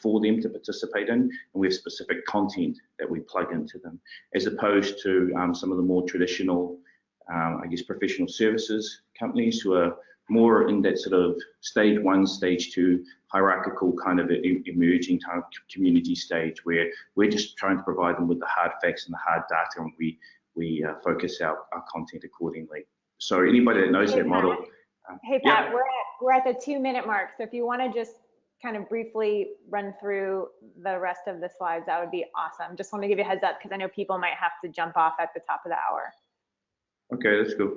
for them to participate in, and we have specific content that we plug into them, as opposed to some of the more traditional, I guess, professional services companies who are more in that sort of stage 1, stage 2 hierarchical kind of emerging type community stage, where we're just trying to provide them with the hard facts and the hard data, and we focus our content accordingly. So anybody that knows that model. Hey Pat, yeah. we're at the 2-minute mark, so if you want to just kind of briefly run through the rest of the slides, that would be awesome. Just want to give you a heads up because I know people might have to jump off at the top of the hour. Okay, that's cool.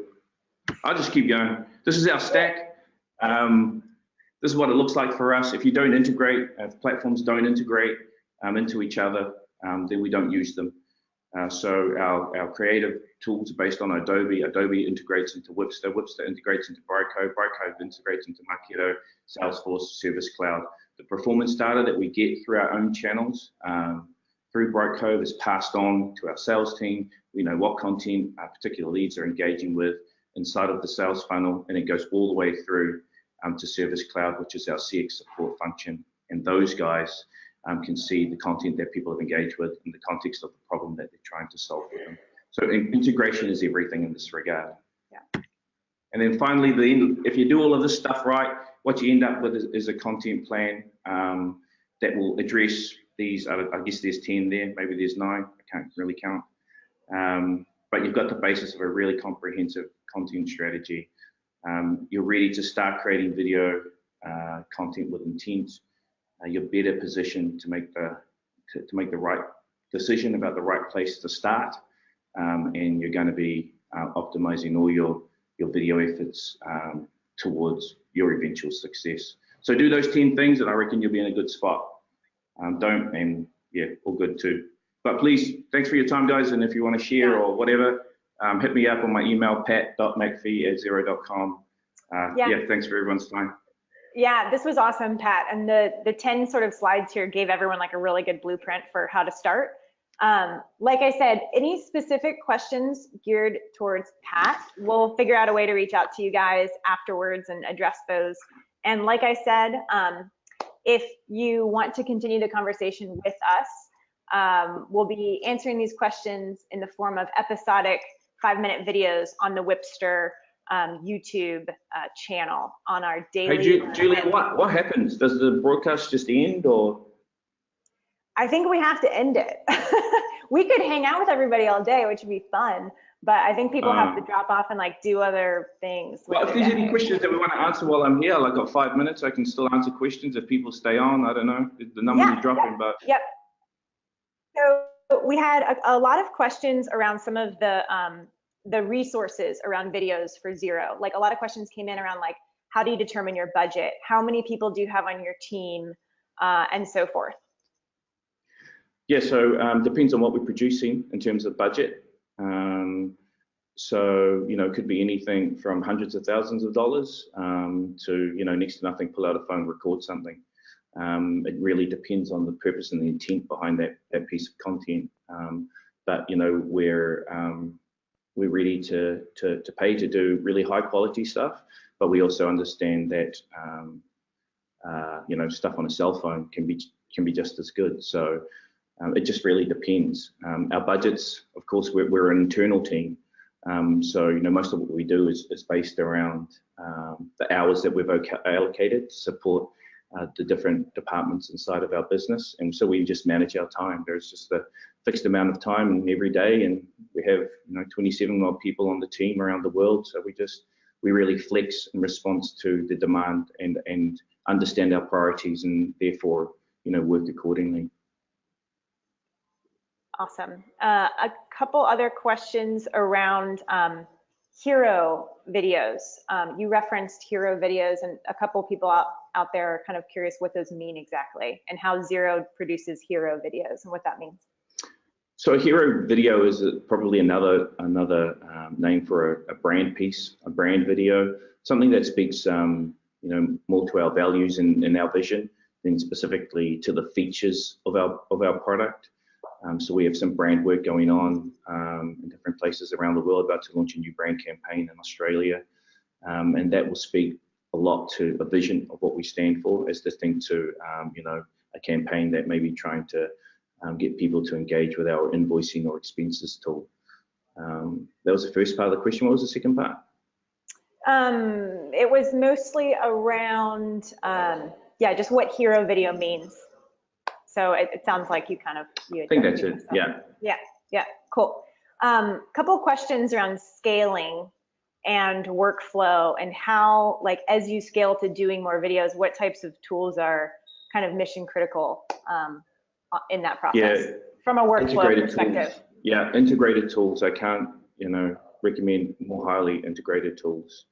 I'll just keep going. This is our stack. This is what it looks like for us. If you don't integrate, if platforms don't integrate into each other, then we don't use them. So our creative tools are based on Adobe. Adobe integrates into Wipster. Wipster integrates into Brightcove. Brightcove integrates into Xero, Salesforce, Service Cloud. The performance data that we get through our own channels through Brightcove is passed on to our sales team. We know what content particular leads are engaging with inside of the sales funnel, and it goes all the way through to Service Cloud, which is our CX support function. And those guys can see the content that people have engaged with in the context of the problem that they're trying to solve for them. So integration is everything in this regard. Yeah. And then finally, if you do all of this stuff right, what you end up with is a content plan that will address these. I guess there's 10 there, maybe there's 9. I can't really count. But you've got the basis of a really comprehensive content strategy. You're ready to start creating video content with intent. You're better positioned to make the right decision about the right place to start, and you're going to be optimizing all your video efforts towards your eventual success. So do those 10 things, and I reckon you'll be in a good spot. Don't, and yeah, all good too. But please, thanks for your time, guys. And if you want to share or whatever, hit me up on my email, pat.macfie@xero.com. Yeah, thanks for everyone's time. Yeah, this was awesome, Pat. And the 10 sort of slides here gave everyone like a really good blueprint for how to start. Like I said, any specific questions geared towards Pat, we'll figure out a way to reach out to you guys afterwards and address those. And like I said, if you want to continue the conversation with us, we'll be answering these questions in the form of episodic 5-minute videos on the Wipster YouTube channel on our daily. Hey, Julia, what happens? Does the broadcast just end, or? I think we have to end it. We could hang out with everybody all day, which would be fun, but I think people have to drop off and like do other things. Well, if there's any questions that we want to answer while I'm here, I've got 5 minutes. I can still answer questions if people stay on. I don't know. The numbers are dropping, but. Yep. So we had a lot of questions around some of the resources around videos for Xero. Like a lot of questions came in around like, how do you determine your budget? How many people do you have on your team? And so forth. Yeah, so depends on what we're producing in terms of budget. So, you know, it could be anything from hundreds of thousands of dollars to, you know, next to nothing, pull out a phone, record something. It really depends on the purpose and the intent behind that piece of content. But, you know, we're ready to pay to do really high quality stuff, but we also understand that, you know, stuff on a cell phone can be just as good. So it just really depends. Our budgets, of course, we're an internal team. So, you know, most of what we do is based around the hours that we've allocated to support the different departments inside of our business. And so we just manage our time. There's just a fixed amount of time every day, and we have, you know, 27 odd people on the team around the world. So we really flex in response to the demand and understand our priorities, and therefore, you know, work accordingly. Awesome. A couple other questions around Xero videos. You referenced Xero videos, and a couple people out there are kind of curious what those mean exactly, and how Xero produces Xero videos and what that means. So a Xero video is probably another name for a brand piece, a brand video, something that speaks, you know, more to our values and our vision. then specifically to the features of our product. So we have some brand work going on in different places around the world, about to launch a new brand campaign in Australia. And that will speak a lot to a vision of what we stand for, as distinct to, you know, a campaign that may be trying to get people to engage with our invoicing or expenses tool. That was the first part of the question. What was the second part? It was mostly around, yeah, just what hero video means. So it sounds like you kind of, I think that's it, yeah. Yeah, cool. Couple of questions around scaling and workflow, and how, like, as you scale to doing more videos, what types of tools are kind of mission critical in that process, yeah, from a workflow perspective? Tools. Yeah, integrated tools. I can't, you know, recommend more highly integrated tools.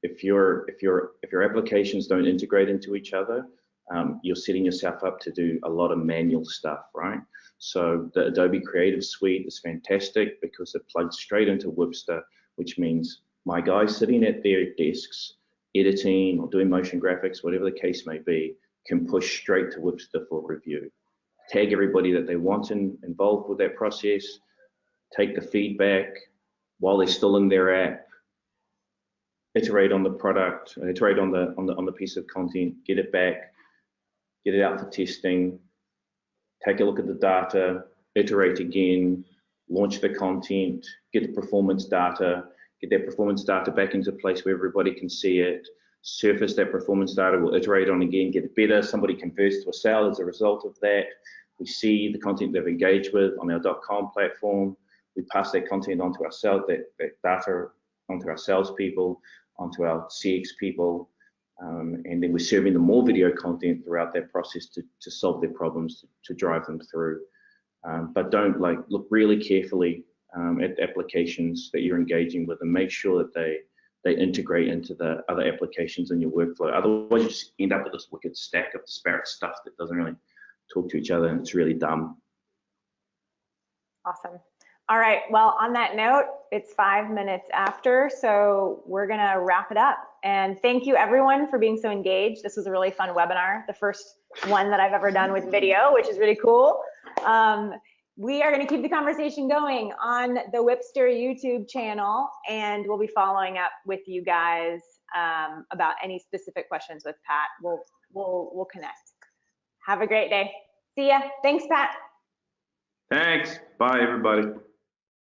If your applications don't integrate into each other, you're setting yourself up to do a lot of manual stuff, right? So the Adobe Creative Suite is fantastic because it plugs straight into Wipster, which means my guys sitting at their desks, editing or doing motion graphics, whatever the case may be, can push straight to Wipster for review. Tag everybody that they want involved with that process, take the feedback while they're still in their app, iterate on the product, iterate on the piece of content, get it back, get it out for testing, take a look at the data, iterate again, launch the content, get the performance data, get that performance data back into a place where everybody can see it, surface that performance data, we'll iterate on again, get it better, somebody converts to a sale as a result of that, we see the content they've engaged with on our .com platform, we pass that content onto our that data onto our salespeople, onto our CX people, and then we're serving them more video content throughout that process to solve their problems, to drive them through. But don't, like, look really carefully at the applications that you're engaging with and make sure that they integrate into the other applications in your workflow. Otherwise, you just end up with this wicked stack of disparate stuff that doesn't really talk to each other, and it's really dumb. Awesome. All right, well, on that note, it's 5 minutes after, so we're gonna wrap it up. And thank you everyone for being so engaged. This was a really fun webinar, the first one that I've ever done with video, which is really cool. We are gonna keep the conversation going on the Wipster YouTube channel, and we'll be following up with you guys about any specific questions with Pat. We'll connect. Have a great day. See ya. Thanks, Pat. Thanks. Bye, everybody.